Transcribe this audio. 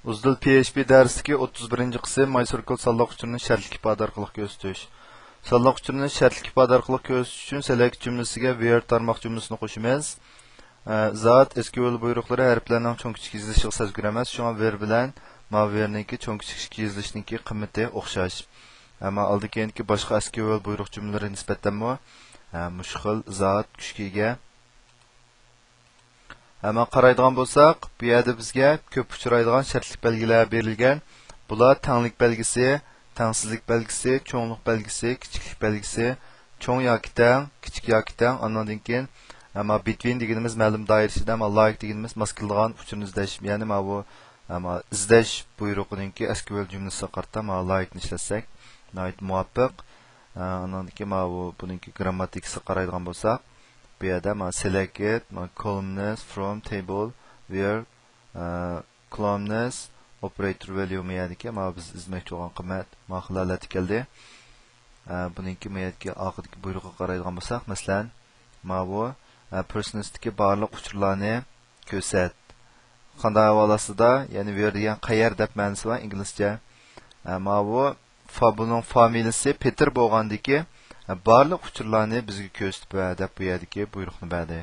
Uzdil PHP dərsidəki 31-ci qism MySQL sallaq uçurunu şərtlik ifadə arqılıq göstəriş. Sallaq uçurunu şərtlik ifadə arqılıq göstəriş üçün select cümləsiga where tarmaq cümləsini qoşumuz. Zat SQL buyruqları hərflərinin çoğ kiçik yazılışını səzgürəməz. Şuna where bilan where'ninki çoğ kiçik yazılışınki qiyməti oxşaş. Amma aldakı başqa SQL buyruq cümlələri nisbətən müşxil zat küçükə ega. Hemen qaraydigan bolsaq, bu yerdə bizga ko'p uchraydigan shartlik belgilar berilgan. Bular tanglik belgisi, tangsizlik belgisi, cho'nglik belgisi, kichiklik belgisi, cho'ng yoki tang, kichik yoki tang, ondan keyin ama between deganimiz ma'lum doirasida, like deganimiz maskildigan uchurni izlash, ya'ni bu izlash buyrug'ininki SQL jumlasiga qarata like ni ishlatsak, muvofiq. Ondan keyin bu buningki grammatikasiga qaraydigan bolsaq, bu yerda select it, columns from table where columns operator value meyadiki biz izmoqchi bo'lgan qiymat xilolati keldi. Buningki meyadiki oxirgi buyruqqa qaraydigan bo'lsak, masalan, bu person'dagi barliq uchurlarni ko'rsat. Qanday havolasida, ya'ni where degan qayer deb ma'nosi bor inglizcha. Bu buning familiyasi Peter bo'lgandiki barliq uchurlarni bizga ko'rsatib deb bu yerdagi buyruqni berdi.